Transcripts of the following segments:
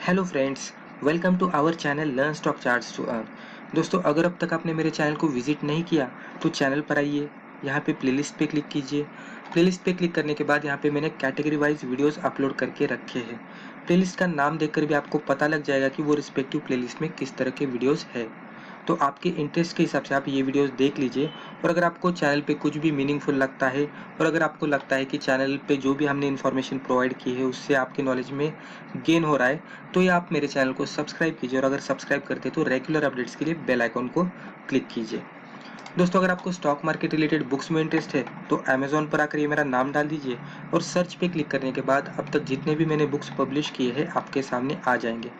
Hello friends, welcome to our channel learn stock charts to earn. दोस्तों, अगर अब तक आपने मेरे चैनल को विजिट नहीं किया तो चैनल पर आइए, यहाँ पे प्लेलिस्ट पे क्लिक कीजिए। प्लेलिस्ट पे क्लिक करने के बाद यहाँ पे मैंने कैटेगरी वाइज वीडियोस अपलोड करके रखे हैं। प्लेलिस्ट का नाम देखकर भी आपको पता लग जाएगा कि वो रिस्पेक्टिव प्लेलिस्ट में किस तरह के वीडियोस है। तो आपके इंटरेस्ट के हिसाब से आप ये वीडियोस देख लीजिए। और अगर आपको चैनल पे कुछ भी मीनिंगफुल लगता है और अगर आपको लगता है कि चैनल पे जो भी हमने इन्फॉर्मेशन प्रोवाइड की है उससे आपके नॉलेज में गेन हो रहा है, तो ये आप मेरे चैनल को सब्सक्राइब कीजिए। और अगर सब्सक्राइब करते तो रेगुलर अपडेट्स के लिए बेल आइकॉन को क्लिक कीजिए। दोस्तों, अगर आपको स्टॉक मार्केट रिलेटेड बुक्स में इंटरेस्ट है तो अमेजोन पर आकर ये मेरा नाम डाल दीजिए और सर्च पे क्लिक करने के बाद अब तक जितने भी मैंने बुक्स पब्लिश किए हैं आपके सामने आ जाएंगे।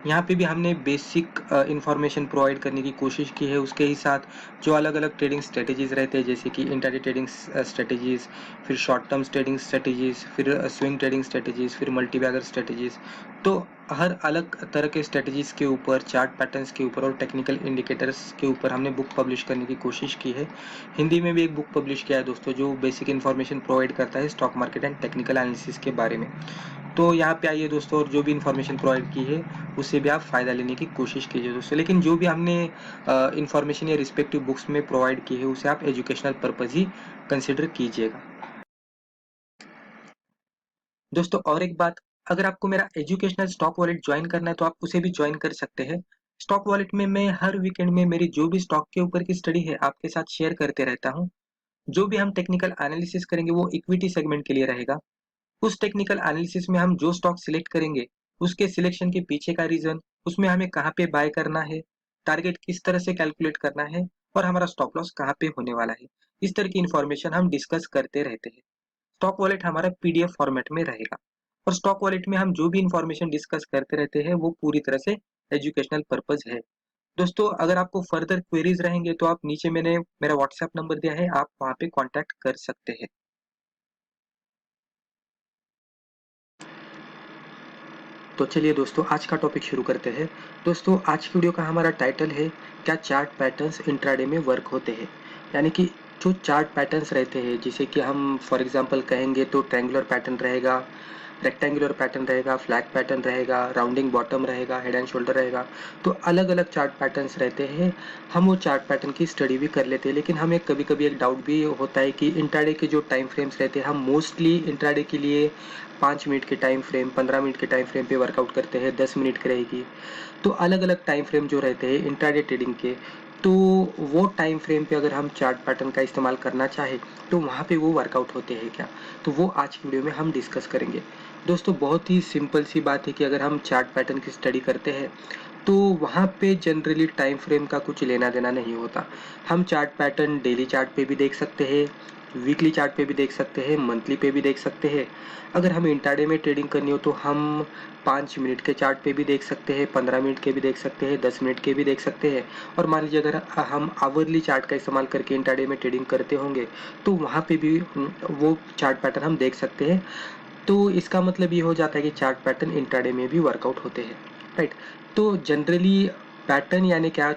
यहाँ पे भी हमने बेसिक इंफॉर्मेशन प्रोवाइड करने की कोशिश की है। उसके ही साथ जो अलग अलग ट्रेडिंग स्ट्रेटेजीज रहते हैं, जैसे कि इंट्राडे ट्रेडिंग स्ट्रेटेजीज, फिर शॉर्ट टर्म ट्रेडिंग स्ट्रेटेजीज, फिर स्विंग ट्रेडिंग स्ट्रेटेजीज, फिर मल्टीबैगर स्ट्रेटेजीज, तो हर अलग तरह के स्ट्रेटेजीज के ऊपर, चार्ट पैटर्न्स के ऊपर और टेक्निकल इंडिकेटर्स के ऊपर हमने बुक पब्लिश करने की कोशिश की है। हिंदी में भी एक बुक पब्लिश किया है दोस्तों, जो बेसिक इन्फॉर्मेशन प्रोवाइड करता है stock market and technical analysis के बारे में। तो यहाँ पे आइए दोस्तों, और जो भी इन्फॉर्मेशन प्रोवाइड की है उससे भी आप फ़ायदा लेने की कोशिश कीजिए दोस्तों। लेकिन जो भी हमने इन्फॉर्मेशन या रिस्पेक्टिव बुक्स में प्रोवाइड की है उसे आप एजुकेशनल पर्पज़ ही कंसिडर कीजिएगा दोस्तों। और एक बात, अगर आपको मेरा एजुकेशनल स्टॉक वॉलेट ज्वाइन करना है तो आप उसे भी ज्वाइन कर सकते हैं। स्टॉक वॉलेट में मैं हर वीकेंड में मेरी जो भी स्टॉक के ऊपर की स्टडी है आपके साथ शेयर करते रहता हूँ। जो भी हम टेक्निकल एनालिसिस करेंगे वो इक्विटी सेगमेंट के लिए रहेगा। उस टेक्निकल एनालिसिस में हम जो स्टॉक सिलेक्ट करेंगे उसके सिलेक्शन के पीछे का रीजन, उसमें हमें कहाँ पे बाय करना है, टारगेट किस तरह से कैलकुलेट करना है और हमारा स्टॉप लॉस कहाँ पे होने वाला है, इस तरह की इंफॉर्मेशन हम डिस्कस करते रहते हैं। स्टॉक वॉलेट हमारा पीडीएफ फॉर्मेट में रहेगा और स्टॉक वॉलेट में हम जो भी इंफॉर्मेशन डिस्कस करते रहते हैं वो पूरी तरह से एजुकेशनल पर्पज है। दोस्तों, अगर आपको फर्दर क्वेरीज रहेंगे तो आप नीचे मैंने मेरा व्हाट्सएप नंबर दिया है, आप वहाँ पे कांटेक्ट कर सकते हैं। तो चलिए दोस्तों, आज का टॉपिक शुरू करते हैं। दोस्तों, आज की वीडियो का हमारा टाइटल है, क्या चार्ट पैटर्न्स इंट्राडे में वर्क होते हैं। यानी कि जो चार्ट पैटर्न्स रहते हैं, जिसे कि हम फॉर एग्जांपल कहेंगे तो ट्रायंगुलर पैटर्न रहेगा, रेक्टेंगुलर पैटर्न रहेगा, फ्लैग पैटर्न रहेगा, राउंडिंग बॉटम रहेगा, हेड एंड शोल्डर रहेगा। तो अलग अलग चार्ट पैटर्न्स रहते हैं। हम वो चार्ट पैटर्न की स्टडी भी कर लेते हैं, लेकिन हमें कभी कभी एक डाउट भी होता है कि इंट्राडे के जो टाइम फ्रेम्स रहते हैं, हम मोस्टली इंट्राडे के लिए 5 मिनट के टाइम फ्रेम, 15 मिनट के टाइम फ्रेम पे वर्कआउट करते हैं, 10 मिनट की रहेगी। तो अलग अलग टाइम फ्रेम जो रहते हैं इंट्राडे ट्रेडिंग के, तो वो टाइम फ्रेम पे अगर हम चार्ट पैटर्न का इस्तेमाल करना चाहे तो वहाँ पे वो वर्कआउट होते हैं क्या, तो वो आज की वीडियो में हम डिस्कस करेंगे। दोस्तों, बहुत ही सिंपल सी बात है कि अगर हम चार्ट पैटर्न की स्टडी करते हैं तो वहाँ पे जनरली टाइम फ्रेम का कुछ लेना देना नहीं होता। हम चार्ट पैटर्न डेली चार्ट पे भी देख सकते हैं, वीकली चार्ट पे भी देख सकते हैं, मंथली पे भी देख सकते हैं। अगर हमें इंट्राडे में ट्रेडिंग करनी हो तो हम 5 मिनट के चार्ट पे भी देख सकते हैं, 15 मिनट के भी देख सकते हैं, 10 मिनट के भी देख सकते हैं। और मान लीजिए अगर हम आवरली चार्ट का इस्तेमाल करके इंट्राडे में ट्रेडिंग करते होंगे तो वहाँ पे भी वो चार्ट पैटर्न हम देख सकते हैं। तो इसका मतलब ये हो जाता है कि चार्ट पैटर्न इंट्राडे में भी वर्कआउट होते हैं, राइट। तो जनरली पैटर्न यानी क्या,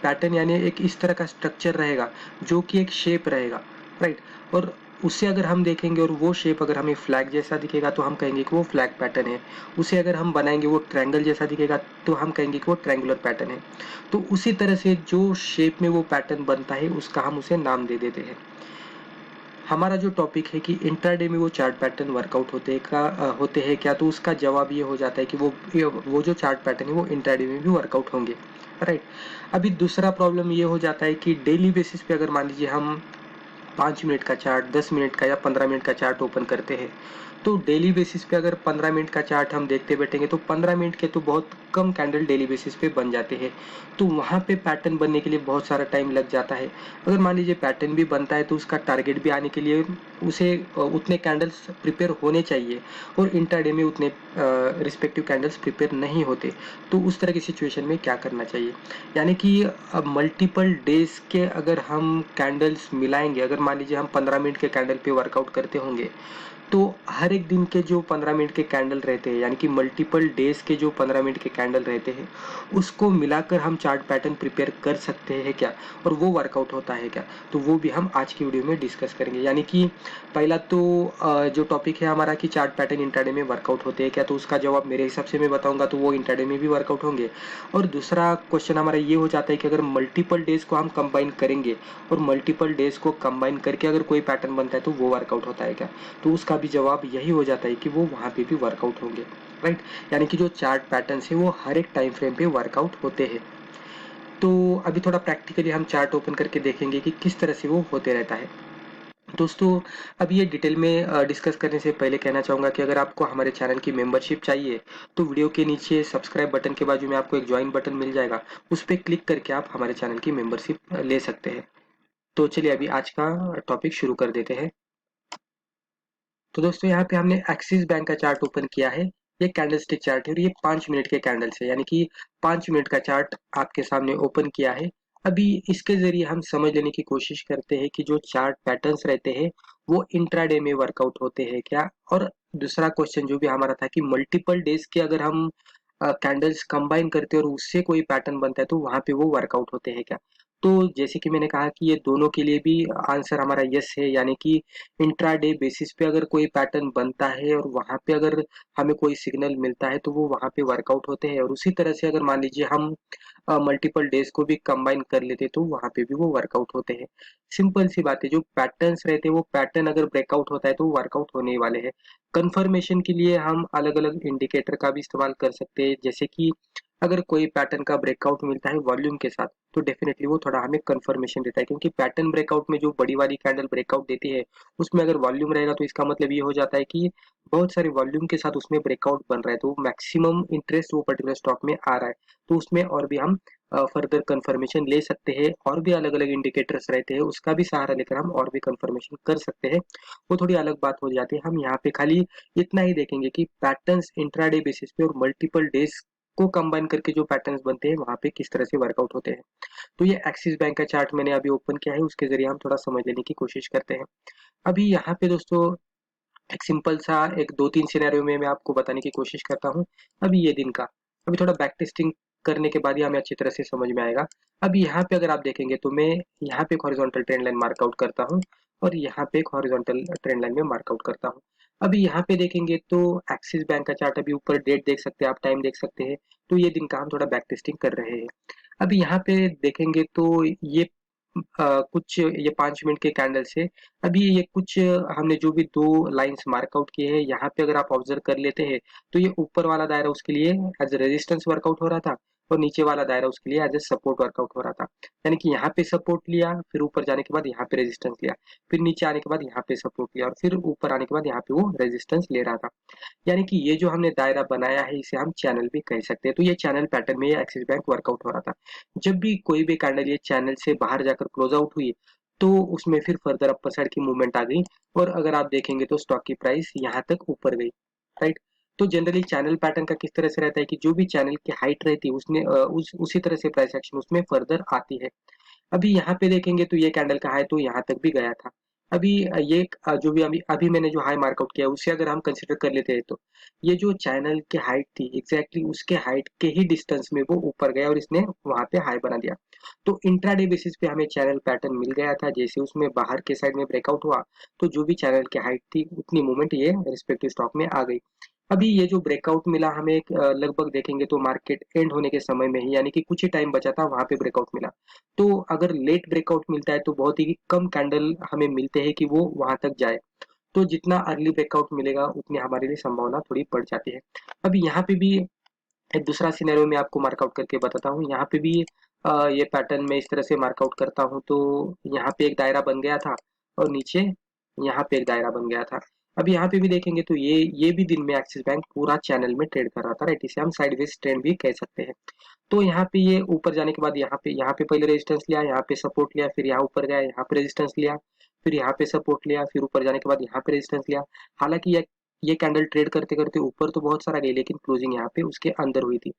पैटर्न यानी एक इस तरह का स्ट्रक्चर रहेगा जो कि एक शेप रहेगा, राइट। और उसे अगर हम देखेंगे और वो शेप अगर हमें फ्लैग जैसा दिखेगा तो हम कहेंगे कि वो फ्लैग पैटर्न है। उसे अगर हम बनाएंगे वो ट्रायंगल जैसा दिखेगा तो हम कहेंगे कि वो ट्रायंगुलर पैटर्न है। तो उसी तरह से जो शेप में वो पैटर्न बनता है उसका हम उसे नाम दे देते हैं। हमारा जो टॉपिक है कि इंट्राडे में वो चार्ट पैटर्न वर्कआउट होते हैं क्या, तो उसका जवाब ये हो जाता है कि वो जो चार्ट पैटर्न है वो इंट्राडे में भी वर्कआउट होंगे, राइट। अभी दूसरा प्रॉब्लम ये हो जाता है कि डेली बेसिस पे अगर मान लीजिए हम 5 मिनट का चार्ट, 10 मिनट का या 15 मिनट का चार्ट ओपन करते हैं, तो डेली बेसिस पे अगर 15 मिनट का चार्ट हम देखते बैठेंगे तो 15 मिनट के तो बहुत कम कैंडल डेली बेसिस पे बन जाते हैं। तो वहाँ पे पैटर्न बनने के लिए बहुत सारा टाइम लग जाता है। अगर मान लीजिए पैटर्न भी बनता है तो उसका टारगेट भी आने के लिए उसे उतने कैंडल्स प्रिपेयर होने चाहिए और इंट्राडे में उतने रिस्पेक्टिव कैंडल्स प्रिपेयर नहीं होते। तो उस तरह की सिचुएशन में क्या करना चाहिए, यानी कि मल्टीपल डेज के अगर हम कैंडल्स मिलाएंगे, अगर मान लीजिए हम 15 मिनट के कैंडल पे वर्कआउट करते होंगे तो हर एक दिन के जो 15 मिनट के कैंडल रहते हैं, यानी कि मल्टीपल डेज के जो 15 मिनट के कैंडल रहते हैं, उसको मिलाकर हम चार्ट पैटर्न प्रिपेयर कर सकते हैं क्या, और वो वर्कआउट होता है क्या? तो वो भी हम आज की वीडियो में डिस्कस करेंगे। यानी कि पहला तो जो टॉपिक है हमारा कि चार्ट पैटर्न इंट्राडे में वर्कआउट होते हैं क्या, तो उसका जवाब मेरे हिसाब से मैं बताऊंगा तो वो इंट्राडे में भी वर्कआउट होंगे। और दूसरा क्वेश्चन हमारा ये हो जाता है कि अगर मल्टीपल डेज को हम कंबाइन करेंगे और मल्टीपल डेज को कंबाइन करके अगर कोई पैटर्न बनता है तो वो वर्कआउट होता है क्या, तो उसका भी जवाब यही हो जाता है कि वो वहाँ पे भी वर्कआउट होंगे। राइट, यानी कि जो चार्ट पैटर्न्स है वो हर एक टाइम फ्रेम पे वर्कआउट होते हैं। तो अभी थोड़ा प्रैक्टिकली हम चार्ट ओपन करके देखेंगे कि किस तरह से वो होते रहता है। दोस्तों, अब ये डिटेल में डिस्कस करने से पहले कहना चाहूँगा कि अगर आपको हमारे चैनल की मेंबरशिप चाहिए तो वीडियो के नीचे सब्सक्राइब बटन के बाजू में आपको एक ज्वाइन बटन मिल जाएगा, उस पर क्लिक करके आप हमारे चैनल की मेंबरशिप ले सकते हैं। तो चलिए अभी आज का टॉपिक शुरू कर देते हैं। तो दोस्तों, यहाँ पे हमने एक्सिस बैंक का चार्ट ओपन किया है। ये कैंडलस्टिक चार्ट है और ये 5 मिनट के कैंडल्स है, यानी कि 5 मिनट का चार्ट आपके सामने ओपन किया है। अभी इसके जरिए हम समझ लेने की कोशिश करते हैं कि जो चार्ट पैटर्न्स रहते हैं वो इंट्राडे में वर्कआउट होते हैं क्या, और दूसरा क्वेश्चन जो भी हमारा था कि मल्टीपल डेज के अगर हम कैंडल्स कंबाइन करते हैं और उससे कोई पैटर्न बनता है तो वहां पे वो वर्कआउट होते हैं क्या। तो जैसे कि मैंने कहा कि ये दोनों के लिए भी आंसर हमारा यस है, यानी कि इंट्राडे बेसिस पे अगर कोई पैटर्न बनता है और वहां पे अगर हमें कोई सिग्नल मिलता है तो वो वहां पे वर्कआउट होते हैं, और उसी तरह से अगर मान लीजिए हम मल्टीपल डेज को भी कंबाइन कर लेते तो वहां पे भी वो वर्कआउट होते हैं। सिंपल सी बात है, जो पैटर्न्स रहते हैं वो पैटर्न अगर ब्रेकआउट होता है तो वर्कआउट होने ही वाले हैं। कंफर्मेशन के लिए हम अलग अलग इंडिकेटर का भी इस्तेमाल कर सकते हैं, जैसे कि अगर कोई पैटर्न का ब्रेकआउट मिलता है वॉल्यूम के साथ तो डेफिनेटली वो थोड़ा हमें कंफर्मेशन देता है, क्योंकि पैटर्न ब्रेकआउट में जो बड़ी वाली कैंडल ब्रेकआउट देती है उसमें अगर वॉल्यूम रहेगा तो इसका मतलब ये हो जाता है कि बहुत सारे वॉल्यूम के साथ उसमें ब्रेकआउट बन रहा है, तो मैक्सिमम इंटरेस्ट वो पर्टिकुलर स्टॉक में आ रहा है। तो उसमें और भी हम फर्दर कंफर्मेशन ले सकते हैं, और भी अलग अलग इंडिकेटर्स रहते हैं उसका भी सहारा लेकर हम और भी कंफर्मेशन कर सकते हैं। वो थोड़ी अलग बात हो जाती है। हम यहाँ पे खाली इतना ही देखेंगे कि पैटर्न्स इंट्राडे बेसिस पे और मल्टीपल डेज को कंबाइन करके जो पैटर्न्स बनते हैं वहां पे किस तरह से वर्कआउट होते हैं। तो ये एक्सिस बैंक का चार्ट मैंने अभी ओपन किया है, उसके जरिए हम थोड़ा समझ लेने की कोशिश करते हैं। अभी यहाँ पे दोस्तों एक सिंपल सा एक 2-3 सिनेरियो में मैं आपको बताने की कोशिश करता हूँ। अभी ये दिन का, अभी थोड़ा बैक टेस्टिंग करने के बाद ही हमें अच्छी तरह से समझ में आएगा। अभी यहाँ पे अगर आप देखेंगे तो मैं यहाँ पे एक हॉरिजॉन्टल ट्रेंड लाइन मार्कआउट करता हूँ और यहाँ पे एक हॉरिजॉन्टल ट्रेंड लाइन में मार्कआउट करता हूँ। अभी यहाँ पे देखेंगे तो एक्सिस बैंक का चार्ट, अभी ऊपर डेट देख सकते हैं आप, टाइम देख सकते हैं। तो ये दिन का हम थोड़ा बैक टेस्टिंग कर रहे हैं। अभी यहाँ पे देखेंगे तो ये कुछ ये 5 मिनट के कैंडल से अभी ये कुछ हमने जो भी दो लाइंस मार्कआउट किए हैं यहाँ पे अगर आप ऑब्जर्व कर लेते हैं तो ये ऊपर वाला दायरा उसके लिए एज रेजिस्टेंस वर्कआउट हो रहा था और नीचे वाला दायरा उसके लिए एज ए सपोर्ट वर्कआउट हो रहा था। यानी कि यहाँ पे सपोर्ट लिया, फिर ऊपर जाने के बाद यहाँ पे रेजिस्टेंस लिया, फिर नीचे आने के बाद यहाँ पे सपोर्ट लिया और फिर ऊपर आने के बाद यहाँ पे वो रेजिस्टेंस ले रहा था। यानी कि ये जो हमने दायरा बनाया है इसे हम चैनल भी कह सकते हैं। तो ये चैनल पैटर्न में ये एक्सिस बैंक वर्कआउट हो रहा था। जब भी कोई भी कैंडल ये चैनल से बाहर जाकर क्लोज आउट हुई तो उसमें फिर फर्दर अपर साइड की मूवमेंट आ गई और अगर आप देखेंगे तो स्टॉक की प्राइस यहाँ तक ऊपर गई। राइट, तो जनरली चैनल पैटर्न का किस तरह से रहता है कि जो भी चैनल की हाइट रहती है उसने उसी तरह से प्राइस एक्शन उसमें फर्दर आती है। अभी यहाँ पे देखेंगे तो ये कैंडल का हाई तो यहाँ तक भी गया था। अभी ये जो भी अभी अभी मैंने जो हाई मार्कआउट किया उसे अगर हम कंसिडर कर लेते हैं तो ये जो चैनल की हाइट थी एग्जैक्टली उसके हाइट के ही डिस्टेंस में वो ऊपर गया और इसने वहां पे हाई बना दिया। तो इंट्राडे बेसिस पे हमें चैनल पैटर्न मिल गया था, जैसे उसमें बाहर के साइड में ब्रेकआउट हुआ तो जो भी चैनल की हाइट थी उतनी मूवमेंट ये रिस्पेक्टिव स्टॉक में आ गई। अभी ये जो ब्रेकआउट मिला हमें लगभग देखेंगे तो मार्केट एंड होने के समय में ही, यानी कि कुछ ही टाइम बचा था वहां पे ब्रेकआउट मिला। तो अगर लेट ब्रेकआउट मिलता है तो बहुत ही कम कैंडल हमें मिलते हैं कि वो वहां तक जाए। तो जितना अर्ली ब्रेकआउट मिलेगा उतनी हमारे लिए संभावना थोड़ी बढ़ जाती है। अभी यहाँ पे भी एक दूसरा सिनेरियो में आपको मार्कआउट करके बताता हूँ। यहाँ पे भी ये पैटर्न में इस तरह से मार्कआउट करता हूँ तो यहाँ पे एक दायरा बन गया था और नीचे यहाँ पे एक दायरा बन गया था। अब यहाँ पे भी देखेंगे तो ये भी दिन में एक्सिस बैंक पूरा चैनल में ट्रेड कर रहा था। राइट, इसे हम साइडवेज ट्रेंड भी कह सकते हैं। तो यहाँ पे ये ऊपर जाने के बाद यहाँ पे पहले रेजिस्टेंस लिया, यहाँ पे सपोर्ट लिया, फिर यहाँ ऊपर गया, यहाँ पे रेजिस्टेंस लिया, फिर यहाँ पे सपोर्ट लिया, फिर ऊपर जाने के बाद यहाँ पे रेजिस्टेंस लिया। हालांकि ये कैंडल ट्रेड करते करते ऊपर तो बहुत सारा गई लेकिन क्लोजिंग यहाँ पे उसके अंदर हुई थी।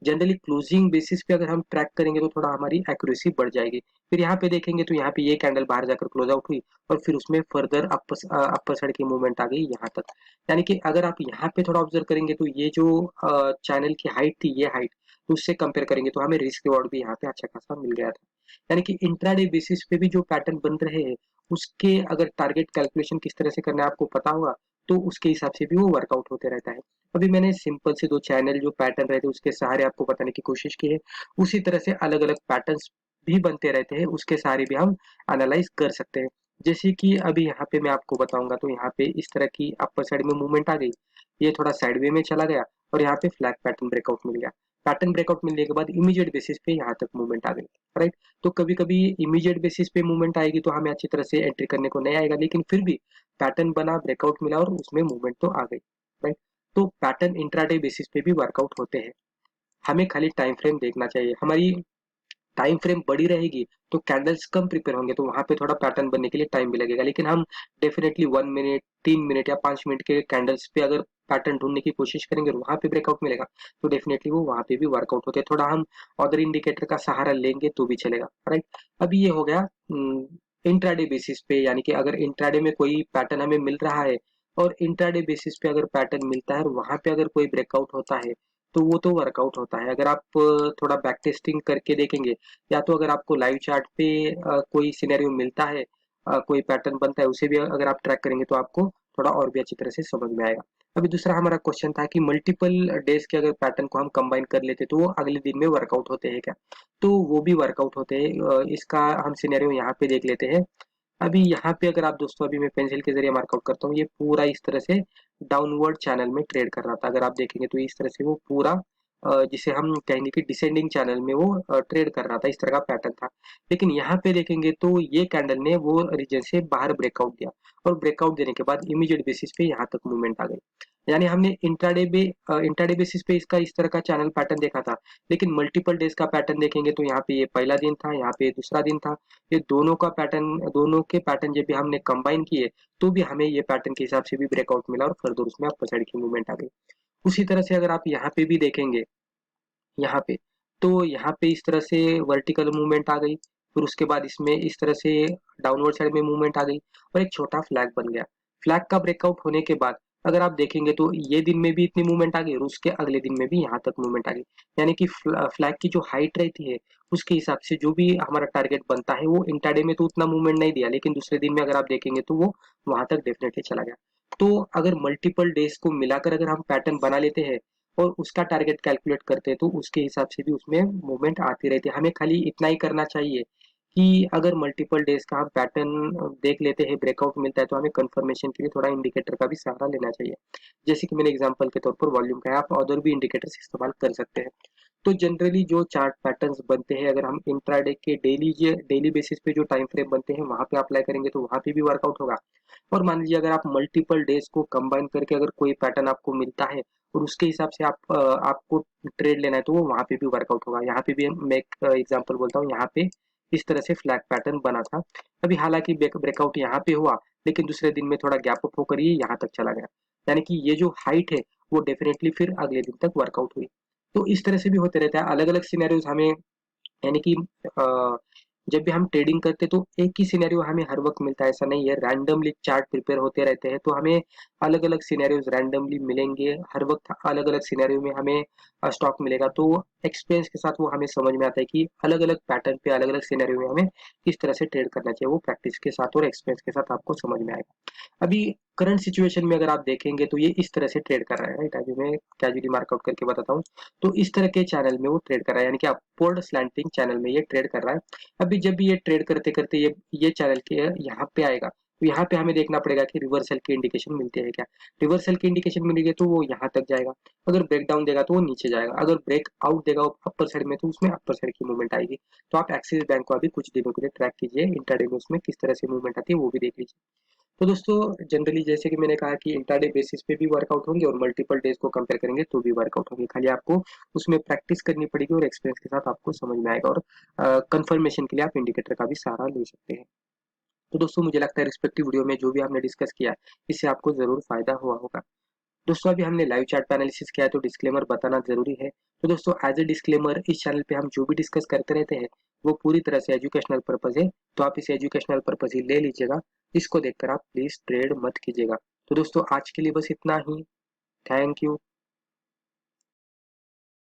जनरली क्लोजिंग बेसिस पे अगर हम ट्रैक करेंगे तो थोड़ा हमारी एक्यूरेसी बढ़ जाएगी। फिर यहाँ पे देखेंगे तो यहाँ पे ये कैंडल बाहर जाकर क्लोज आउट हुई और फिर उसमें फर्दर अपर साइड की मूवमेंट आ गई यहाँ तक। यानी कि अगर आप यहाँ पे थोड़ा ऑब्जर्व करेंगे तो ये जो चैनल की हाइट थी, ये हाइट, तो उससे कंपेयर करेंगे तो हमें रिस्क रिवॉर्ड भी यहाँ पे अच्छा खासा मिल गया था। यानी कि इंट्राडे बेसिस पे भी जो पैटर्न बन रहे हैं, उसके अगर टारगेट कैलकुलेशन किस तरह से करना है आपको पता होगा, तो उसके हिसाब से भी वो वर्कआउट होते रहता है। अभी मैंने सिंपल से 2 चैनल जो पैटर्न रहते हैं उसके सहारे आपको बताने की कोशिश की है। उसी तरह से अलग-अलग पैटर्न्स भी बनते रहते हैं, उसके सहारे भी हम एनालाइज़ कर सकते हैं। जैसे कि अभी यहाँ पे मैं आपको बताऊँगा, तो यहाँ पे इस तरह की अपर साइड में मूवमेंट आ गई। ये थोड़ा साइडवे में चला गया और यहाँ पे फ्लैग पैटर्न ब्रेकआउट मिल गया। पैटर्न ब्रेकआउट मिलने के बाद इमीडिएट बेसिस पे यहाँ तक मूवमेंट आ गई, राइट? तो कभी-कभी इमीडिएट बेसिस पे मूवमेंट आएगी तो हमें अच्छी तरह से एंट्री करने को नहीं आएगा, लेकिन फिर भी पैटर्न बना, ब्रेकआउट मिला और उसमें मूवमेंट तो आ गई, राइट? तो पैटर्न इंट्राडे बेसिस पे भी वर्कआउट होते हैं। हमें खाली टाइम फ्रेम देखना चाहिए। हमारी टाइम फ्रेम बड़ी रहेगी तो कैंडल्स कम प्रिपेयर होंगे, तो वहां पे थोड़ा पैटर्न बनने के लिए टाइम भी लगेगा। लेकिन हम डेफिनेटली 1 मिनट, 3 मिनट या 5 मिनट के कैंडल्स पे अगर पैटर्न ढूंढने की कोशिश करेंगे और वहां पे ब्रेकआउट मिलेगा, तो डेफिनेटली वो वहां पे भी वर्कआउट होते हैं। थोड़ा हम अदर इंडिकेटर का सहारा लेंगे तो भी चलेगा, राइट? अभी ये हो गया इंट्राडे बेसिस पे, यानी कि अगर इंट्राडे में कोई पैटर्न हमें मिल रहा है और इंट्राडे बेसिस पे अगर पैटर्न मिलता है और वहां पे अगर कोई ब्रेकआउट होता है, तो वो तो वर्कआउट होता है। अगर आप थोड़ा बैक टेस्टिंग करके देखेंगे, या तो अगर आपको लाइव चार्ट पे कोई सिनेरियो मिलता है, कोई पैटर्न बनता है, उसे भी अगर आप ट्रैक करेंगे तो आपको थोड़ा और भी अच्छी तरह से समझ में आएगा। अभी दूसरा हमारा क्वेश्चन था कि मल्टीपल डेज के अगर पैटर्न को हम कंबाइन कर लेते तो वो अगले दिन में वर्कआउट होते हैं क्या? तो वो भी वर्कआउट होते हैं। इसका हम सिनेरियो यहाँ पे देख लेते हैं। अभी यहाँ पे अगर आप दोस्तों, अभी मैं पेंसिल के जरिए मार्कआउट करता हूँ, ये पूरा इस तरह से डाउनवर्ड चैनल में ट्रेड कर रहा था। अगर आप देखेंगे तो इस तरह से वो पूरा जिसे हम कहेंगे कि डिसेंडिंग चैनल में वो ट्रेड कर रहा था, इस तरह का पैटर्न था। लेकिन यहाँ पे देखेंगे तो ये कैंडल ने वो रीजन से बाहर ब्रेकआउट दिया और ब्रेकआउट देने के बाद इमीडिएट बेसिस पे यहाँ तक मूवमेंट आ गई। यानी हमने इंट्राडे बेसिस पे इसका इस तरह का चैनल पैटर्न देखा था, लेकिन मल्टीपल डेज का पैटर्न देखेंगे तो यहाँ पे ये पहला दिन था, यहाँ पे दूसरा दिन था। ये दोनों के पैटर्न जब भी हमने कंबाइन किए, तो भी हमें ये पैटर्न के हिसाब से भी ब्रेकआउट मिला और फर्दर उसमें अपर साइड की मूवमेंट आ गई। उसी तरह से अगर आप यहाँ पे भी देखेंगे, यहाँ पे, तो यहाँ पे इस तरह से वर्टिकल मूवमेंट आ गई, फिर उसके बाद इसमें इस तरह से डाउनवर्ड साइड में मूवमेंट आ गई और एक छोटा फ्लैग बन गया। फ्लैग का ब्रेकआउट होने के बाद अगर आप देखेंगे तो ये दिन में भी इतनी मूवमेंट आ गई और उसके अगले दिन में भी यहाँ तक मूवमेंट आ गई। यानी कि फ्लैग की जो हाइट रहती है, उसके हिसाब से जो भी हमारा टारगेट बनता है, वो इंट्राडे में तो उतना मूवमेंट नहीं दिया, लेकिन दूसरे दिन में अगर आप देखेंगे तो वो वहां तक डेफिनेटली चला गया। तो अगर मल्टीपल डेज को मिलाकर अगर हम पैटर्न बना लेते हैं और उसका टारगेट कैलकुलेट करते हैं, तो उसके हिसाब से भी उसमें मूवमेंट आती रहती है। हमें खाली इतना ही करना चाहिए कि अगर मल्टीपल डेज का हम पैटर्न देख लेते हैं, ब्रेकआउट मिलता है, तो हमें कंफर्मेशन के लिए थोड़ा इंडिकेटर का भी सहारा लेना चाहिए। जैसे कि मैंने एग्जांपल के तौर पर वॉल्यूम का है, आप अदर भी इंडिकेटर्स इस्तेमाल कर सकते हैं। तो जनरली जो चार्ट पैटर्न्स बनते हैं, अगर हम इंट्राडे के डेली बेसिस पे जो टाइम फ्रेम बनते हैं वहां पे अप्लाई करेंगे तो वहां पे भी वर्कआउट होगा। और मान लीजिए अगर आप मल्टीपल डेज को कंबाइन करके अगर कोई पैटर्न आपको मिलता है और उसके हिसाब से आपको ट्रेड लेना है, तो वो वहां पे भी वर्कआउट होगा। यहाँ पे भी मैं एक एग्जांपल बोलता हूँ, यहाँ पे इस तरह से फ्लैग पैटर्न बना था। अभी हालांकि ब्रेकआउट यहाँ पे हुआ, लेकिन दूसरे दिन में थोड़ा गैप अप होकर ये यहाँ तक चला गया। यानी कि ये जो हाइट है वो डेफिनेटली फिर अगले दिन तक वर्कआउट हुई। तो इस तरह से भी होते रहता है, अलग अलग सिनेरियोज हमें, यानी कि जब भी हम ट्रेडिंग करते हैं तो एक ही सिनेरियो हमें हर वक्त मिलता है, ऐसा नहीं है। रैंडमली चार्ट प्रिपेयर होते रहते हैं, तो हमें अलग अलग सिनेरियोज रैंडमली मिलेंगे हर वक्त। अलग अलग सिनेरियो में हमें स्टॉक मिलेगा, तो एक्सपीरियंस के साथ वो हमें समझ में आता है कि अलग अलग पैटर्न पे अलग अलग सिनेरियो में हमें किस तरह से ट्रेड करना चाहिए। वो प्रैक्टिस के साथ और एक्सपीरियंस के साथ आपको समझ में आएगा। अभी करंट सिचुएशन में अगर आप देखेंगे तो ये इस तरह से ट्रेड कर रहा है, राइट? अभी मैं कैजुअली मार्कआउट करके बताता हूँ। तो इस तरह के चैनल में वो ट्रेड कर रहा है, यानी कि अपवर्ड स्लैंटिंग चैनल में ये ट्रेड कर रहा है। अभी जब भी ये ट्रेड करते करते ये चैनल के यहाँ पे आएगा, तो यहाँ पे हमें देखना पड़ेगा कि रिवर्सल की इंडिकेशन मिलती है क्या। रिवर्सल की इंडिकेशन मिलेगी तो वो यहाँ तक जाएगा, अगर ब्रेक डाउन देगा तो वो नीचे जाएगा, अगर ब्रेक आउट देगा अपर साइड में तो उसमें अपर साइड की मूवमेंट आएगी। तो आप एक्सिस बैंक को अभी कुछ दिनों के लिए ट्रैक कीजिए, इंट्राडे में उसमें किस तरह से मूवमेंट आती है वो भी देख लीजिए। तो दोस्तों जनरली जैसे कि मैंने कहा कि इंट्राडे बेसिस पे भी वर्कआउट होंगे और मल्टीपल डेज को कंपेयर करेंगे तो भी वर्कआउट होंगे। खाली आपको उसमें प्रैक्टिस करनी पड़ेगी और एक्सपीरियंस के साथ आपको समझ में आएगा, और कंफर्मेशन के लिए आप इंडिकेटर का भी सहारा ले सकते हैं। तो दोस्तों मुझे लगता है रिस्पेक्टिव वीडियो में जो भी आपने डिस्कस किया, इससे आपको जरूर फायदा हुआ होगा। दोस्तों अभी हमने लाइव चार्ट पे एनालिसिस किया है तो डिस्क्लेमर बताना जरूरी है। तो दोस्तों एज ए डिस्क्लेमर इस चैनल पे हम जो भी डिस्कस करते रहते हैं वो पूरी तरह से एजुकेशनल पर्पज है, तो आप इसे एजुकेशनल पर्पज ही ले लीजिएगा। इसको देखकर आप प्लीज ट्रेड मत कीजिएगा। तो दोस्तों आज के लिए बस इतना ही। Thank you.